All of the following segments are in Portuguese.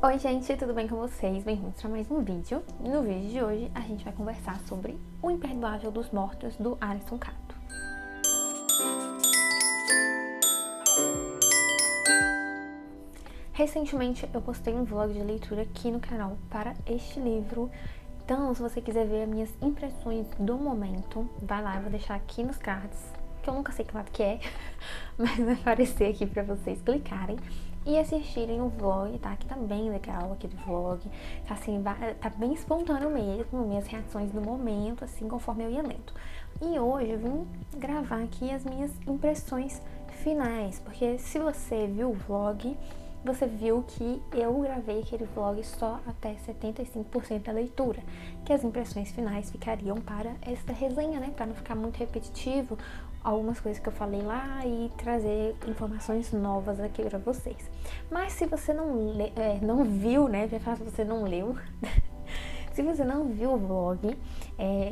Oi gente, tudo bem com vocês? Bem-vindos para mais um vídeo. No vídeo de hoje a gente vai conversar sobre O Imperdoável dos Mortos, do Alisson Cato. Recentemente eu postei um vlog de leitura aqui no canal para este livro. Então, se você quiser ver as minhas impressões do momento, vai lá, eu vou deixar aqui nos cards, que eu nunca sei que lado que é, mas vai aparecer aqui para vocês clicarem e assistirem o vlog, tá? Que tá bem legal aquele vlog, tá assim, tá bem espontâneo mesmo, minhas reações do momento, assim, conforme eu ia lendo. E hoje eu vim gravar aqui as minhas impressões finais, porque se você viu o vlog, você viu que eu gravei aquele vlog só até 75% da leitura, que as impressões finais ficariam para esta resenha, né? Para não ficar muito repetitivo algumas coisas que eu falei lá e trazer informações novas aqui para vocês. Mas se você não viu, né? Já falo se você não leu. Se você não viu o vlog,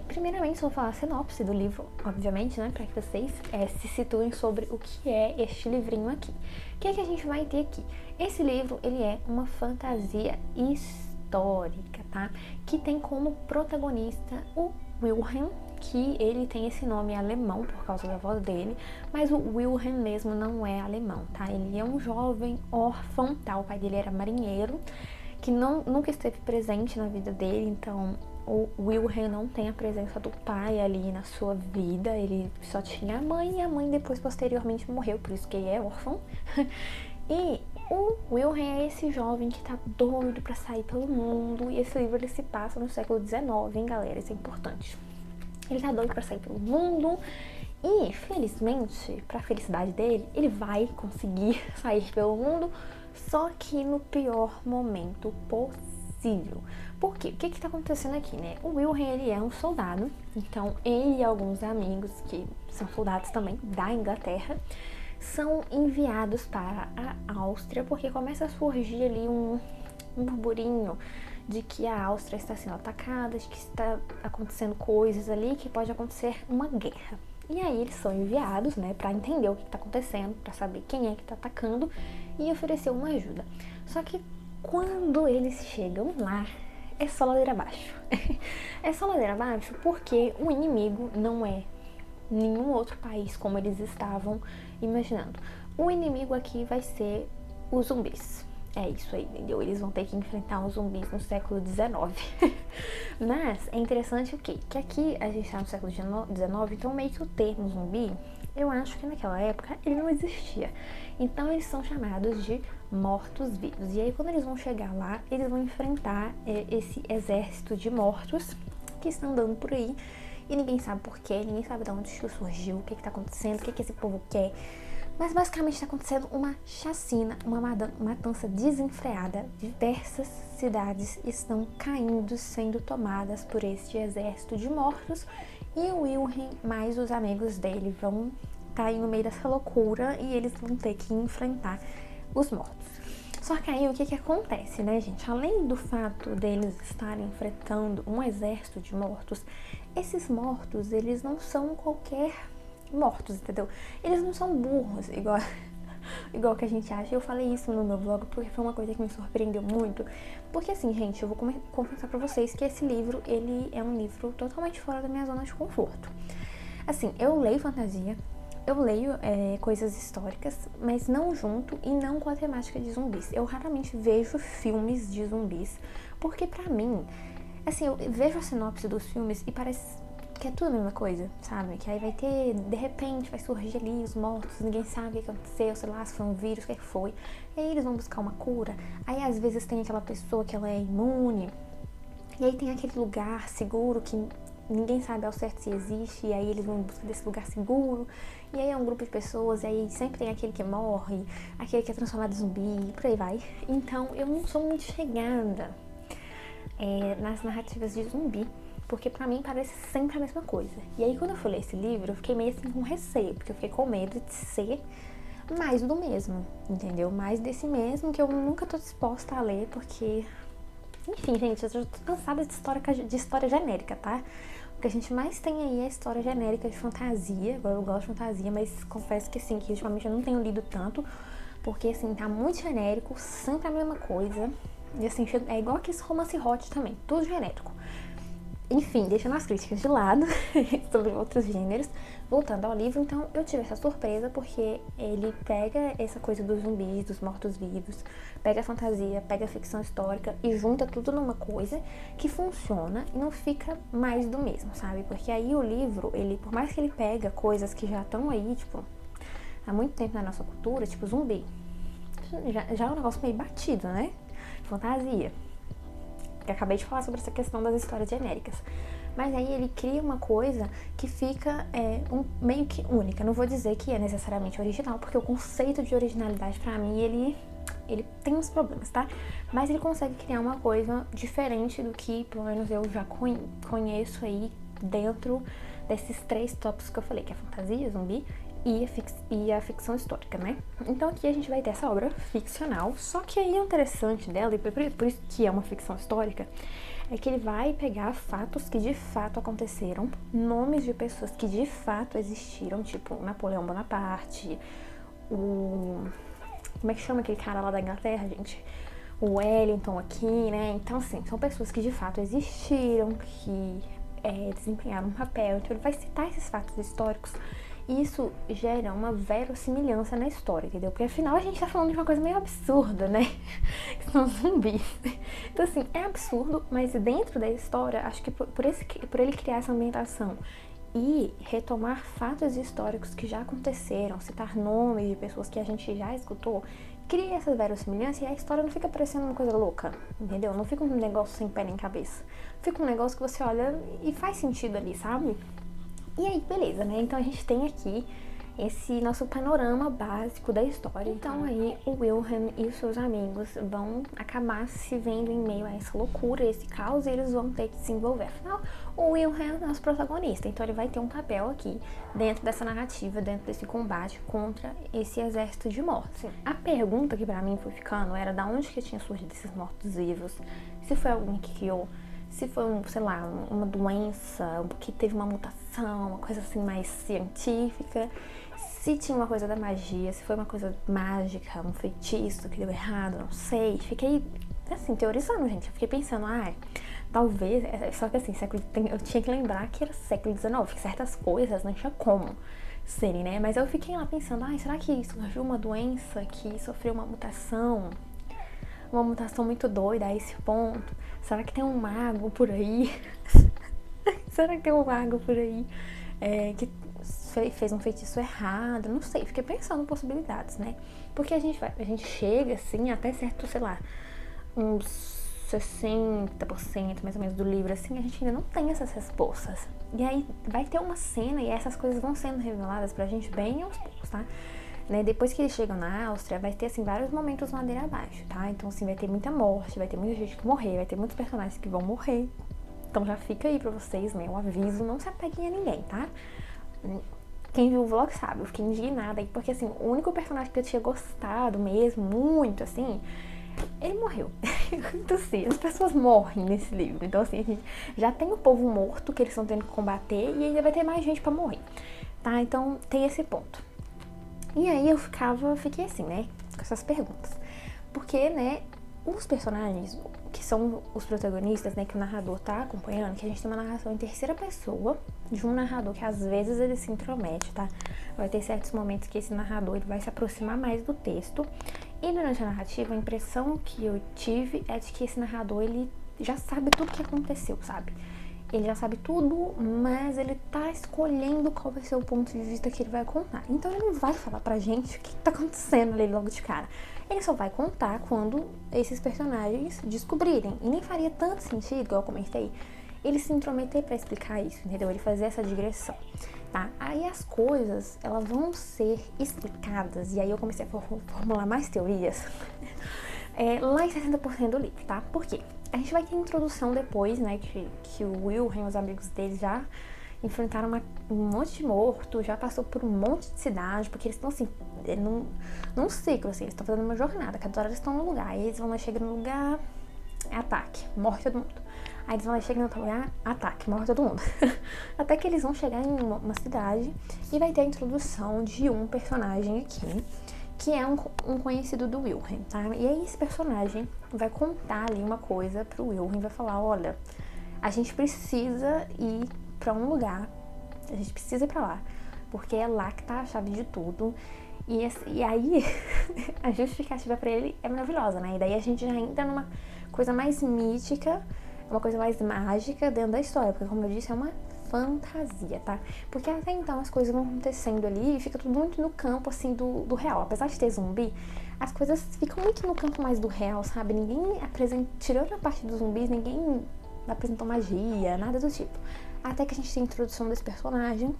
primeiramente eu vou falar a sinopse do livro, obviamente, né, para que vocês se situem sobre o que é este livrinho aqui. O que é que a gente vai ter aqui? Esse livro, ele é uma fantasia histórica, tá? Que tem como protagonista o Wilhelm, que ele tem esse nome alemão por causa da voz dele, mas o Wilhelm mesmo não é alemão, tá? Ele é um jovem órfão, tá? O pai dele era marinheiro, que nunca esteve presente na vida dele, então o Wilhelm não tem a presença do pai ali na sua vida, ele só tinha a mãe e a mãe depois posteriormente morreu, por isso que ele é órfão. E o Wilhelm é esse jovem que tá doido pra sair pelo mundo, e esse livro ele se passa no século XIX, hein, galera, isso é importante. Ele tá doido pra sair pelo mundo e, felizmente, pra felicidade dele, ele vai conseguir sair pelo mundo, só que no pior momento possível. Por quê? O que que tá acontecendo aqui, né? O Wilhelm, ele é um soldado, então ele e alguns amigos que são soldados também da Inglaterra são enviados para a Áustria, porque começa a surgir ali um burburinho de que a Áustria está sendo atacada, de que está acontecendo coisas ali, que pode acontecer uma guerra. E aí eles são enviados, né, para entender o que está acontecendo, para saber quem é que está atacando e oferecer uma ajuda. Só que quando eles chegam lá, é só ladeira abaixo. É só ladeira abaixo porque o inimigo não é nenhum outro país como eles estavam imaginando. O inimigo aqui vai ser os zumbis. É isso aí, entendeu? Eles vão ter que enfrentar os zumbis no século XIX. Mas é interessante o quê? Que aqui a gente tá no século XIX, então meio que o termo zumbi, eu acho que naquela época ele não existia. Então eles são chamados de mortos-vivos. E aí quando eles vão chegar lá, eles vão enfrentar esse exército de mortos que estão andando por aí. E ninguém sabe porquê, ninguém sabe de onde isso surgiu, o que tá acontecendo, o que esse povo quer. Mas basicamente está acontecendo uma chacina, uma matança desenfreada. Diversas cidades estão caindo, sendo tomadas por este exército de mortos. E o Wilhelm mais os amigos dele vão cair no meio dessa loucura e eles vão ter que enfrentar os mortos. Só que aí o que acontece, né, gente? Além do fato deles estarem enfrentando um exército de mortos, esses mortos, eles não são qualquer mortos, entendeu? Eles não são burros, igual que a gente acha. Eu falei isso no meu blog porque foi uma coisa que me surpreendeu muito. Porque assim, gente, eu vou confessar pra vocês que esse livro, ele é um livro totalmente fora da minha zona de conforto. Assim, eu leio fantasia, eu leio coisas históricas, mas não junto e não com a temática de zumbis. Eu raramente vejo filmes de zumbis, porque pra mim, assim, eu vejo a sinopse dos filmes e parece que é tudo a mesma coisa, sabe? Que aí vai ter, de repente, vai surgir ali os mortos, ninguém sabe o que aconteceu, sei lá, se foi um vírus, o que foi. E aí eles vão buscar uma cura, aí às vezes tem aquela pessoa que ela é imune, e aí tem aquele lugar seguro que ninguém sabe ao certo se existe, e aí eles vão em busca desse lugar seguro, e aí é um grupo de pessoas, e aí sempre tem aquele que morre, aquele que é transformado em zumbi, por aí vai. Então eu não sou muito chegada nas narrativas de zumbi, porque pra mim parece sempre a mesma coisa. E aí quando eu fui ler esse livro, eu fiquei meio assim com receio, porque eu fiquei com medo de ser mais do mesmo, entendeu? Mais desse mesmo que eu nunca tô disposta a ler, porque... Enfim, gente, eu já tô cansada de história genérica, tá? O que a gente mais tem aí é história genérica de fantasia. Agora eu gosto de fantasia, mas confesso que assim, que ultimamente eu não tenho lido tanto, porque assim, tá muito genérico, sempre a mesma coisa. E assim, é igual aqueles romance hot também, tudo genérico. Enfim, deixando as críticas de lado sobre outros gêneros, voltando ao livro, então eu tive essa surpresa porque ele pega essa coisa dos zumbis, dos mortos-vivos, pega a fantasia, pega a ficção histórica e junta tudo numa coisa que funciona e não fica mais do mesmo, sabe? Porque aí o livro, ele, por mais que ele pega coisas que já estão aí, tipo, há muito tempo na nossa cultura, tipo zumbi, já é um negócio meio batido, né? Fantasia. Que acabei de falar sobre essa questão das histórias genéricas. Mas aí ele cria uma coisa que fica meio que única. Não vou dizer que é necessariamente original, porque o conceito de originalidade pra mim, ele tem uns problemas, tá? Mas ele consegue criar uma coisa diferente do que, pelo menos, eu já conheço aí dentro desses 3 tópicos que eu falei, que é a fantasia, zumbi e a ficção histórica, né? Então aqui a gente vai ter essa obra ficcional, só que aí o interessante dela, e por isso que é uma ficção histórica, é que ele vai pegar fatos que de fato aconteceram, nomes de pessoas que de fato existiram, tipo Napoleão Bonaparte, como é que chama aquele cara lá da Inglaterra, gente? O Wellington aqui, né? Então, assim, são pessoas que de fato existiram, que desempenharam um papel. Então, ele vai citar esses fatos históricos e isso gera uma verossimilhança na história, entendeu? Porque afinal a gente tá falando de uma coisa meio absurda, né? Que são zumbis. Então, assim, é absurdo, mas dentro da história, acho que por ele criar essa ambientação e retomar fatos históricos que já aconteceram, citar nomes de pessoas que a gente já escutou, cria essa verossimilhança e a história não fica parecendo uma coisa louca, entendeu? Não fica um negócio sem pé nem cabeça. Fica um negócio que você olha e faz sentido ali, sabe? E aí, beleza, né? Então a gente tem aqui esse nosso panorama básico da história. Então aí o Wilhelm e os seus amigos vão acabar se vendo em meio a essa loucura, esse caos, e eles vão ter que se envolver. Afinal, o Wilhelm é nosso protagonista, então ele vai ter um papel aqui dentro dessa narrativa, dentro desse combate contra esse exército de mortos. A pergunta que pra mim foi ficando era da onde que tinha surgido esses mortos-vivos, se foi alguém que criou, se foi, sei lá, uma doença que teve uma mutação, uma coisa assim mais científica, se tinha uma coisa da magia, se foi uma coisa mágica, um feitiço que deu errado, não sei. Fiquei, assim, teorizando, gente. Eu fiquei pensando, talvez, só que assim, eu tinha que lembrar que era século XIX, que certas coisas não tinha como serem, né? Mas eu fiquei lá pensando, será que surgiu uma doença que sofreu uma mutação muito doida a esse ponto? Será que tem um mago por aí? Será que tem um mago por aí que fez um feitiço errado? Não sei, fiquei pensando em possibilidades, né? Porque a gente chega, assim, até certo, sei lá, uns 60% mais ou menos do livro, assim, a gente ainda não tem essas respostas. E aí vai ter uma cena e essas coisas vão sendo reveladas pra gente bem aos poucos, tá? Né? Depois que eles chegam na Áustria, vai ter, assim, vários momentos ladeira abaixo, tá? Então, assim, vai ter muita morte, vai ter muita gente que morrer, vai ter muitos personagens que vão morrer. Então já fica aí pra vocês, né, um aviso, não se apeguem a ninguém, tá? Quem viu o vlog sabe, eu fiquei indignada aí, porque, assim, o único personagem que eu tinha gostado mesmo, muito, assim, ele morreu. Então, assim, as pessoas morrem nesse livro. Então, assim, a gente já tem o povo morto que eles estão tendo que combater e ainda vai ter mais gente pra morrer, tá? Então, tem esse ponto. E aí eu fiquei assim, né, com essas perguntas. Porque, né, os personagens que são os protagonistas, né, que o narrador tá acompanhando, que a gente tem uma narração em terceira pessoa, de um narrador que às vezes ele se intromete, tá? Vai ter certos momentos que esse narrador ele vai se aproximar mais do texto. E durante a narrativa, a impressão que eu tive é de que esse narrador, ele já sabe tudo que aconteceu, sabe? Ele já sabe tudo, mas ele tá escolhendo qual vai ser o ponto de vista que ele vai contar. Então ele não vai falar pra gente o que tá acontecendo ali logo de cara. Ele só vai contar quando esses personagens descobrirem. E nem faria tanto sentido, igual eu comentei, ele se intrometer pra explicar isso, entendeu? Ele fazer essa digressão, tá? Aí as coisas, elas vão ser explicadas, e aí eu comecei a formular mais teorias, lá em 60% do livro, tá? Por quê? A gente vai ter introdução depois, né, que o Wilhelm e os amigos dele já enfrentaram um monte de morto, já passou por um monte de cidade, porque eles estão, assim, num ciclo, assim, eles estão fazendo uma jornada, cada hora eles estão num lugar, aí eles vão lá, chegam no lugar, ataque, morre todo mundo. Aí eles vão lá, chegam no outro lugar, ataque, morre todo mundo. Até que eles vão chegar em uma cidade e vai ter a introdução de um personagem aqui, que é um conhecido do Wilhelm, tá? E aí esse personagem vai contar ali uma coisa pro Wilhelm, vai falar, olha, a gente precisa ir pra um lugar, a gente precisa ir pra lá, porque é lá que tá a chave de tudo. E aí a justificativa pra ele é maravilhosa, né? E daí a gente já entra numa coisa mais mítica, uma coisa mais mágica dentro da história, porque como eu disse, é uma fantasia, tá? Porque até então as coisas vão acontecendo ali e fica tudo muito no campo, assim, do real. Apesar de ter zumbi, as coisas ficam muito no campo mais do real, sabe? Ninguém apresenta, tirando a parte dos zumbis, ninguém apresentou magia, nada do tipo. Até que a gente tem a introdução desse personagem,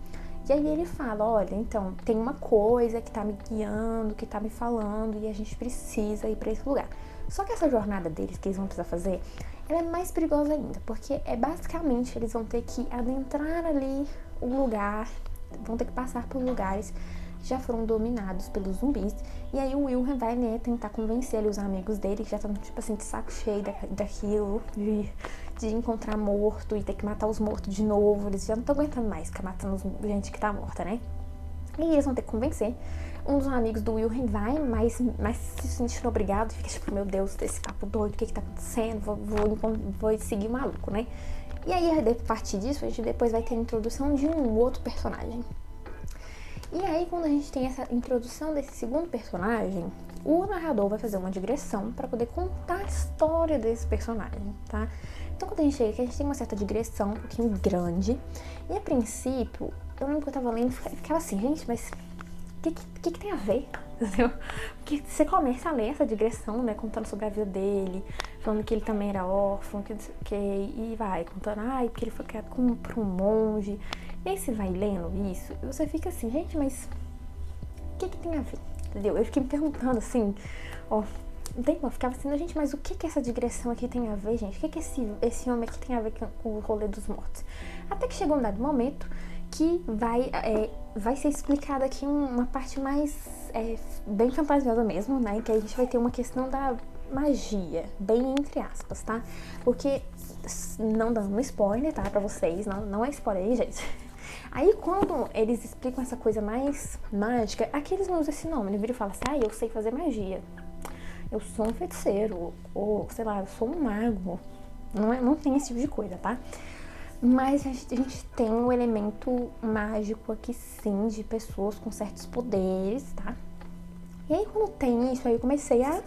e aí ele fala, olha, então, tem uma coisa que tá me guiando, que tá me falando, e a gente precisa ir pra esse lugar. Só que essa jornada deles, que eles vão precisar fazer, ela é mais perigosa ainda, porque basicamente eles vão ter que adentrar ali o lugar, vão ter que passar por lugares que já foram dominados pelos zumbis, e aí o Wilhelm vai, né, tentar convencer ali os amigos dele, que já estão, tipo assim, de saco cheio daquilo, de encontrar morto e ter que matar os mortos de novo, eles já não estão aguentando mais ficar matando gente que tá morta, né? E eles vão ter que convencer. Um dos amigos do Wilhelm vai, mas se sentindo obrigado, fica tipo, meu Deus, desse papo doido, o que tá acontecendo? Vou seguir o maluco, né? E aí, a partir disso, a gente depois vai ter a introdução de um outro personagem. E aí, quando a gente tem essa introdução desse segundo personagem, o narrador vai fazer uma digressão para poder contar a história desse personagem, tá? Então, quando a gente chega aqui, a gente tem uma certa digressão, um pouquinho grande. E, a princípio, eu lembro que eu tava lendo e ficava assim, gente, mas o que tem a ver? Entendeu? Porque você começa a ler essa digressão, né, contando sobre a vida dele, falando que ele também era órfão, e vai contando, porque ele foi criado por um monge. E aí você vai lendo isso e você fica assim, gente, mas o que tem a ver? Entendeu? Eu fiquei me perguntando assim, eu ficava assim, gente, mas o que essa digressão aqui tem a ver, gente? O que esse homem aqui tem a ver com o rolê dos mortos? Até que chegou um dado momento que vai ser explicada aqui uma parte mais bem fantasiosa mesmo, né? Que a gente vai ter uma questão da magia, bem entre aspas, tá? Porque, não dando spoiler, tá? Pra vocês, não é spoiler aí, gente. Aí, quando eles explicam essa coisa mais mágica, aqui eles não usam esse nome, eles viram e falam assim, eu sei fazer magia. Eu sou um feiticeiro, ou sei lá, eu sou um mago. Não tem esse tipo de coisa, tá? Mas a gente tem um elemento mágico aqui sim, de pessoas com certos poderes, tá? E aí quando tem isso, aí eu comecei a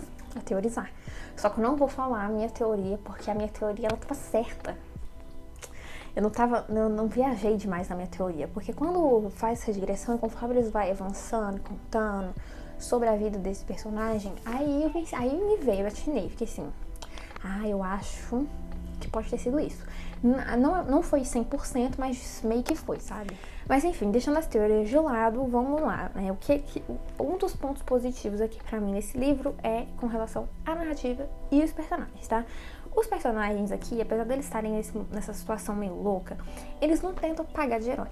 teorizar. Só que eu não vou falar a minha teoria, porque a minha teoria, ela tava certa. Eu não viajei demais na minha teoria, porque quando faz essa digressão, e conforme eles vai avançando, contando sobre a vida desse personagem, aí me veio, eu atinei, fiquei assim, eu acho que pode ter sido isso. Não foi 100%, mas meio que foi, sabe? Mas enfim, deixando as teorias de lado, vamos lá, né? Um dos pontos positivos aqui pra mim nesse livro é com relação à narrativa e os personagens, tá? Os personagens aqui, apesar deles estarem nessa situação meio louca, eles não tentam pagar de herói.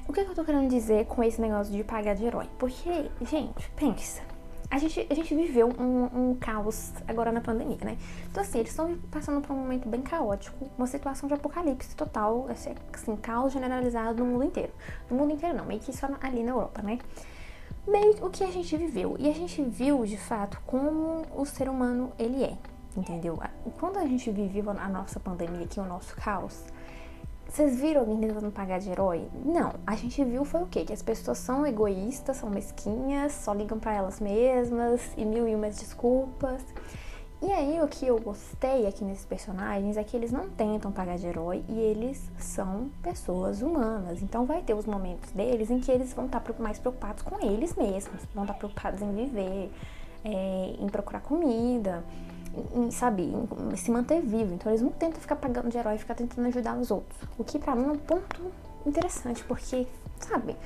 O que eu tô querendo dizer com esse negócio de pagar de herói? Porque, gente, pensa, a gente viveu um caos agora na pandemia, né? Então, assim, eles estão passando por um momento bem caótico, uma situação de apocalipse total, assim, caos generalizado no mundo inteiro. No mundo inteiro não, meio que só ali na Europa, né? Meio o que a gente viveu. E a gente viu, de fato, como o ser humano, ele é, entendeu? Quando a gente viveu a nossa pandemia aqui, o nosso caos, vocês viram alguém tentando pagar de herói? Não, a gente viu foi o quê? Que as pessoas são egoístas, são mesquinhas, só ligam pra elas mesmas e mil e umas desculpas. E aí o que eu gostei aqui nesses personagens é que eles não tentam pagar de herói e eles são pessoas humanas. Então vai ter os momentos deles em que eles vão estar mais preocupados com eles mesmos, vão estar preocupados em viver, em procurar comida, em se manter vivo. Então eles não tentam ficar pagando de herói e ficar tentando ajudar os outros. O que pra mim é um ponto interessante, porque, sabe,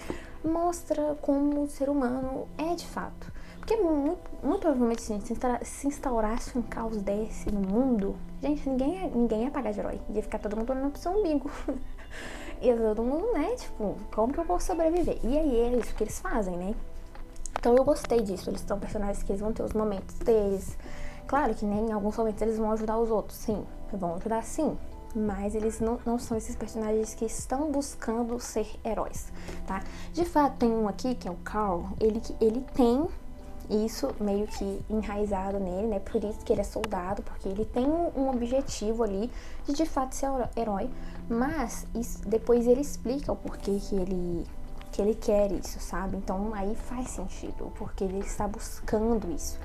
mostra como o ser humano é de fato. Porque muito provavelmente se instaurasse um caos desse no mundo, gente, ninguém ia pagar de herói. Ia ficar todo mundo olhando pro seu umbigo. E todo mundo, né, tipo, como que eu vou sobreviver? E aí é isso que eles fazem, né? Então eu gostei disso. Eles são personagens que eles vão ter os momentos deles. Claro que nem em alguns momentos eles vão ajudar os outros, sim. Vão ajudar sim. Mas eles não são esses personagens que estão buscando ser heróis, tá? De fato, tem um aqui, que é o Carl. Ele tem E isso meio que enraizado nele, né? Por isso que ele é soldado, porque ele tem um objetivo ali de fato ser herói. Mas depois ele explica o porquê que ele quer isso, sabe? Então aí faz sentido o porquê ele está buscando isso,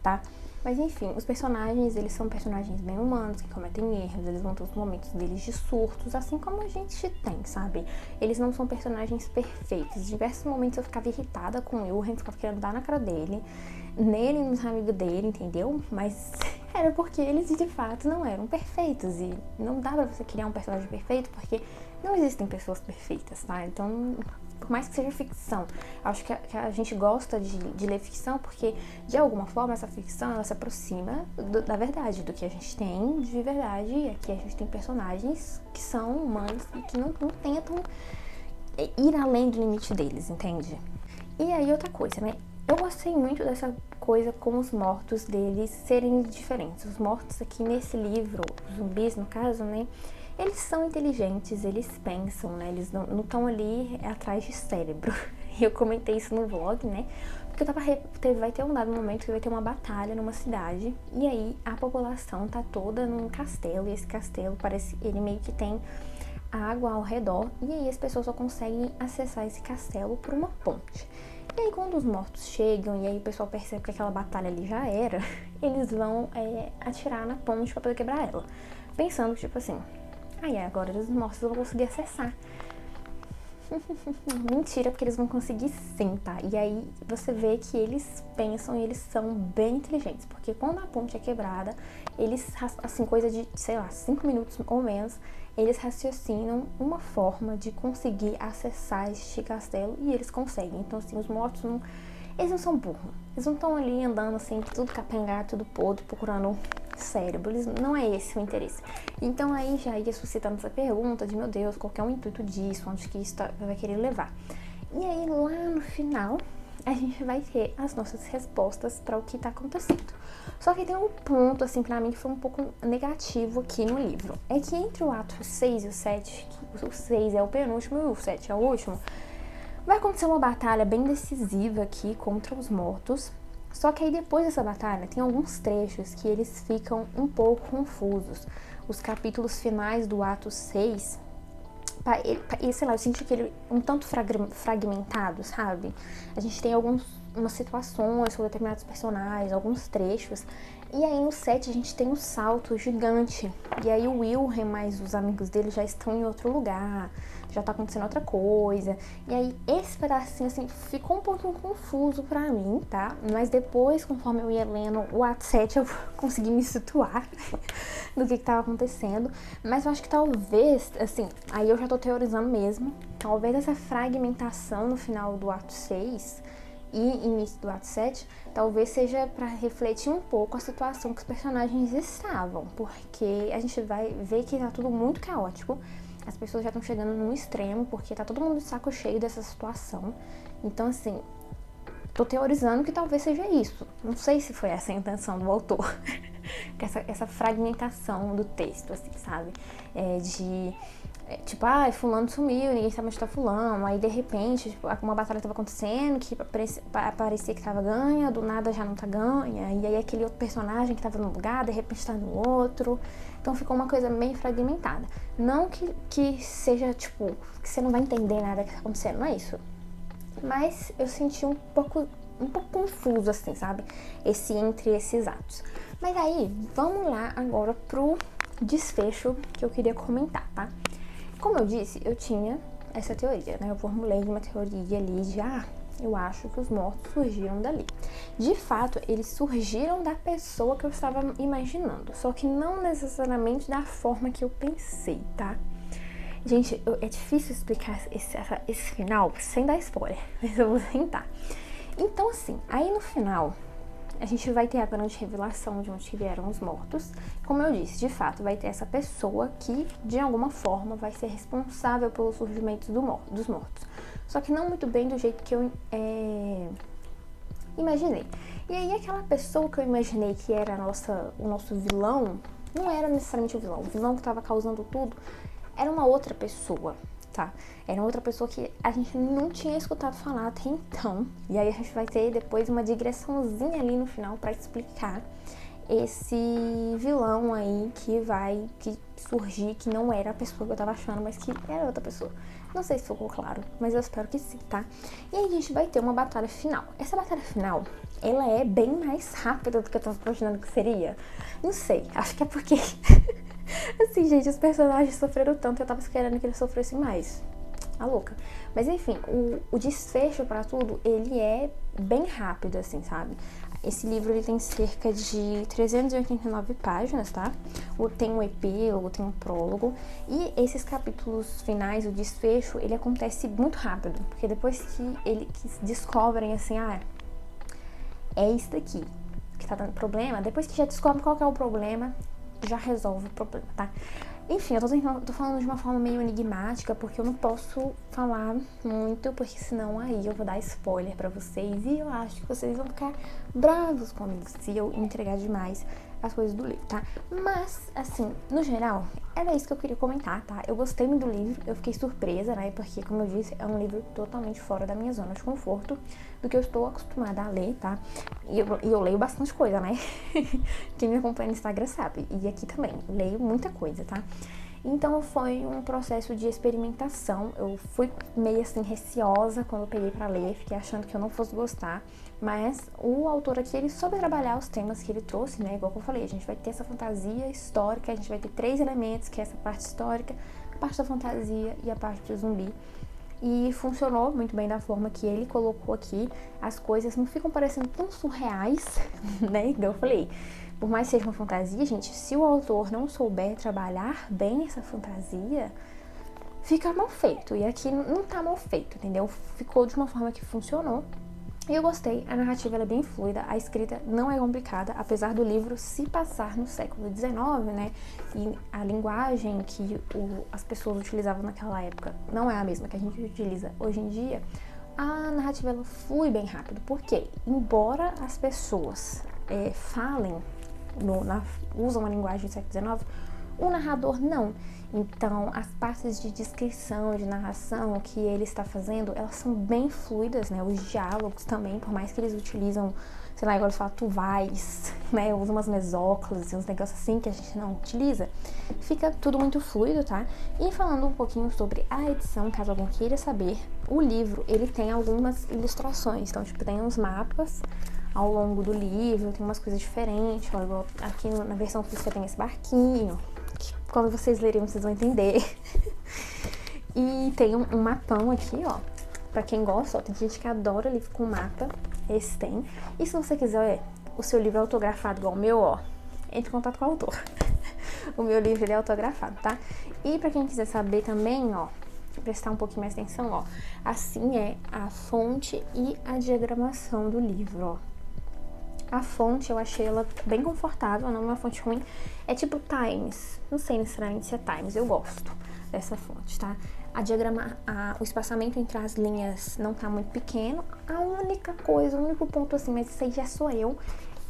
tá? Mas enfim, os personagens, eles são personagens bem humanos, que cometem erros, eles vão ter os momentos deles de surtos, assim como a gente tem, sabe? Eles não são personagens perfeitos. Em diversos momentos eu ficava irritada com o Wilhelm, ficava querendo dar na cara dele, nele e nos amigos dele, entendeu? Mas era porque eles de fato não eram perfeitos, e não dá pra você criar um personagem perfeito, porque não existem pessoas perfeitas, tá? Então, por mais que seja ficção, acho que a gente gosta de ler ficção porque, de alguma forma, essa ficção ela se aproxima da verdade, do que a gente tem de verdade. E aqui a gente tem personagens que são humanos e que não tentam ir além do limite deles, entende? E aí, outra coisa, né? Eu gostei muito dessa coisa com os mortos deles serem diferentes. Os mortos aqui nesse livro, os zumbis no caso, né? Eles são inteligentes, eles pensam, né? Eles não estão ali atrás de cérebro. Eu comentei isso no vlog, né? Porque vai ter um dado momento que vai ter uma batalha numa cidade. E aí a população tá toda num castelo. E esse castelo parece, ele meio que tem água ao redor. E aí as pessoas só conseguem acessar esse castelo por uma ponte. E aí quando os mortos chegam e aí o pessoal percebe que aquela batalha ali já era, eles vão atirar na ponte pra poder quebrar ela. Pensando tipo assim, agora os mortos vão conseguir acessar. Mentira, porque eles vão conseguir sim, tá? E aí você vê que eles pensam e eles são bem inteligentes, porque quando a ponte é quebrada, eles, assim, coisa de, sei lá, 5 minutos ou menos, eles raciocinam uma forma de conseguir acessar este castelo e eles conseguem. Então, assim, os mortos eles não são burros. Eles não estão ali andando assim, tudo capengado, tudo podre, procurando cérebro. Não é esse o interesse. Então aí já ia suscitando essa pergunta de, meu Deus, qual que é o intuito disso? Onde que isso vai querer levar? E aí lá no final, a gente vai ter as nossas respostas para o que tá acontecendo. Só que tem um ponto, assim, pra mim que foi um pouco negativo aqui no livro. É que entre o ato 6 e o 7, que o 6 é o penúltimo e o 7 é o último, vai acontecer uma batalha bem decisiva aqui contra os mortos. Só que aí depois dessa batalha tem alguns trechos que eles ficam um pouco confusos. Os capítulos finais do ato 6, sei lá, eu senti que ele um tanto fragmentado, sabe? A gente tem umas situações sobre determinados personagens, alguns trechos. E aí no 7 a gente tem um salto gigante. E aí o Wilhelm mais os amigos dele já estão em outro lugar, já tá acontecendo outra coisa. E aí esse pedacinho assim ficou um pouquinho confuso pra mim, tá? Mas depois, conforme eu ia lendo o ato 7, eu consegui me situar do que tava acontecendo. Mas eu acho que talvez, assim, aí eu já tô teorizando mesmo, talvez essa fragmentação no final do ato 6 e início do ato 7, talvez seja para refletir um pouco a situação que os personagens estavam, porque a gente vai ver que tá tudo muito caótico, as pessoas já estão chegando num extremo, porque tá todo mundo de saco cheio dessa situação. Então, assim, tô teorizando que talvez seja isso. Não sei se foi essa a intenção do autor, essa fragmentação do texto, assim, sabe? Tipo, fulano sumiu, ninguém sabe onde tá fulano. Aí, de repente, tipo, uma batalha tava acontecendo, que parecia que tava ganha, do nada já não tá ganha. E aí, aquele outro personagem que tava num lugar, de repente tá no outro. Então, ficou uma coisa meio fragmentada. Não que seja, tipo, que você não vai entender nada que tá acontecendo, não é isso. Mas eu senti um pouco confuso, assim, sabe? Entre esses atos. Mas aí, vamos lá agora pro desfecho que eu queria comentar, tá? Como eu disse, eu tinha essa teoria, né? Eu formulei uma teoria ali de, eu acho que os mortos surgiram dali. De fato, eles surgiram da pessoa que eu estava imaginando, só que não necessariamente da forma que eu pensei, tá? Gente, é difícil explicar esse final sem dar spoiler, mas eu vou tentar. Então, assim, aí no final, a gente vai ter a grande revelação de onde vieram os mortos. Como eu disse, de fato, vai ter essa pessoa que, de alguma forma, vai ser responsável pelo surgimento dos mortos. Só que não muito bem do jeito que eu imaginei. E aí, aquela pessoa que eu imaginei que era o nosso vilão, não era necessariamente o vilão. O vilão que estava causando tudo era uma outra pessoa. tá? Era outra pessoa que a gente não tinha escutado falar até então. E aí a gente vai ter depois uma digressãozinha ali no final pra explicar esse vilão aí que surgir, que não era a pessoa que eu tava achando, mas que era outra pessoa. Não sei se ficou claro, mas eu espero que sim, tá? E aí a gente vai ter uma batalha final. Essa batalha final, ela é bem mais rápida do que eu tava imaginando que seria. Não sei, acho que é porque... assim, gente, os personagens sofreram tanto, eu tava querendo que eles sofressem mais. A louca. Mas enfim, o desfecho pra tudo, ele é bem rápido, assim, sabe? Esse livro, ele tem cerca de 389 páginas, tá? Tem um epílogo, tem um prólogo. E esses capítulos finais, o desfecho, ele acontece muito rápido. Porque depois que descobrem, assim, é isso daqui que tá dando problema. Depois que já descobre qual que é o problema, já resolve o problema, tá? Enfim, eu tô falando de uma forma meio enigmática, porque eu não posso falar muito, porque senão aí eu vou dar spoiler pra vocês e eu acho que vocês vão ficar bravos comigo se eu entregar demais as coisas do livro, tá? Mas, assim, no geral, era isso que eu queria comentar, tá? Eu gostei muito do livro, eu fiquei surpresa, né? Porque, como eu disse, é um livro totalmente fora da minha zona de conforto, do que eu estou acostumada a ler, tá? E eu leio bastante coisa, né? Quem me acompanha no Instagram sabe. E aqui também, leio muita coisa, tá? Então foi um processo de experimentação. Eu fui meio assim receosa quando eu peguei pra ler, fiquei achando que eu não fosse gostar. Mas o autor aqui, ele soube trabalhar os temas que ele trouxe, né? Igual que eu falei, a gente vai ter essa fantasia histórica, a gente vai ter 3 elementos, que é essa parte histórica, a parte da fantasia e a parte do zumbi. E funcionou muito bem da forma que ele colocou aqui. As coisas não ficam parecendo tão surreais, né? Igual eu falei. Por mais que seja uma fantasia, gente, se o autor não souber trabalhar bem essa fantasia, fica mal feito. E aqui não tá mal feito, entendeu? Ficou de uma forma que funcionou. E eu gostei, a narrativa ela é bem fluida, a escrita não é complicada, apesar do livro se passar no século XIX, né? E a linguagem que as pessoas utilizavam naquela época não é a mesma que a gente utiliza hoje em dia. A narrativa ela flui bem rápido, porque embora as pessoas falem, usam a linguagem do século XIX, o narrador não. Então, as partes de descrição, de narração que ele está fazendo, elas são bem fluidas, né? Os diálogos também, por mais que eles utilizam, sei lá, igual eles falam tu vais, né? Usam umas mesóclises, uns negócios assim que a gente não utiliza. Fica tudo muito fluido, tá? E falando um pouquinho sobre a edição, caso alguém queira saber, o livro, ele tem algumas ilustrações. Então, tipo, tem uns mapas ao longo do livro, tem umas coisas diferentes, ó, igual aqui na versão física tem esse barquinho, que quando vocês lerem vocês vão entender. E tem um mapão aqui, ó, pra quem gosta, ó, tem gente que adora livro com mapa, esse tem. E se você quiser o seu livro autografado igual o meu, ó, entre em contato com o autor. O meu livro ele é autografado, tá? E pra quem quiser saber também, ó, prestar um pouquinho mais atenção, ó, assim é a fonte e a diagramação do livro, ó. A fonte, eu achei ela bem confortável, não é uma fonte ruim. É tipo Times, não sei necessariamente se é Times, eu gosto dessa fonte, tá? O espaçamento entre as linhas não tá muito pequeno. A única coisa, o único ponto assim, mas isso aí já sou eu,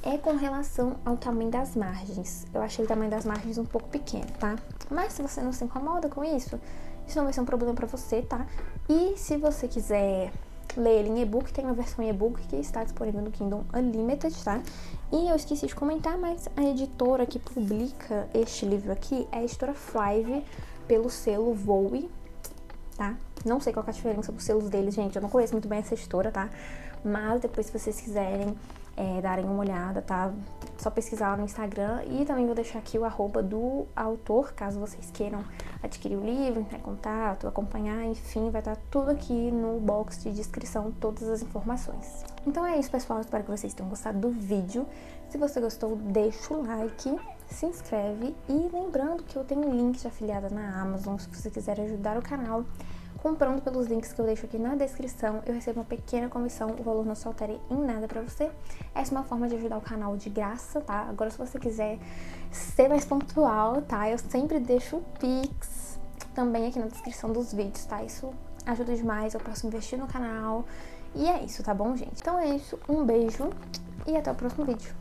é com relação ao tamanho das margens. Eu achei o tamanho das margens um pouco pequeno, tá? Mas se você não se incomoda com isso não vai ser um problema pra você, tá? E se você quiser ler ele em e-book, tem uma versão em e-book que está disponível no Kindle Unlimited, tá? E eu esqueci de comentar, mas a editora que publica este livro aqui é a editora Flive, pelo selo Voe, tá? Não sei qual é a diferença dos selos deles, gente, eu não conheço muito bem essa editora, tá? Mas depois, se vocês quiserem darem uma olhada, tá? Só pesquisar lá no Instagram, e também vou deixar aqui o @ do autor, caso vocês queiram adquirir o livro, entrar em contato, acompanhar, enfim, vai estar tudo aqui no box de descrição, todas as informações. Então é isso, pessoal, espero que vocês tenham gostado do vídeo. Se você gostou, deixa o like, se inscreve, e lembrando que eu tenho link de afiliada na Amazon, se você quiser ajudar o canal. Comprando pelos links que eu deixo aqui na descrição, eu recebo uma pequena comissão, o valor não se altera em nada pra você. Essa é uma forma de ajudar o canal de graça, tá? Agora, se você quiser ser mais pontual, tá? Eu sempre deixo o Pix também aqui na descrição dos vídeos, tá? Isso ajuda demais, eu posso investir no canal. E é isso, tá bom, gente? Então é isso, um beijo e até o próximo vídeo.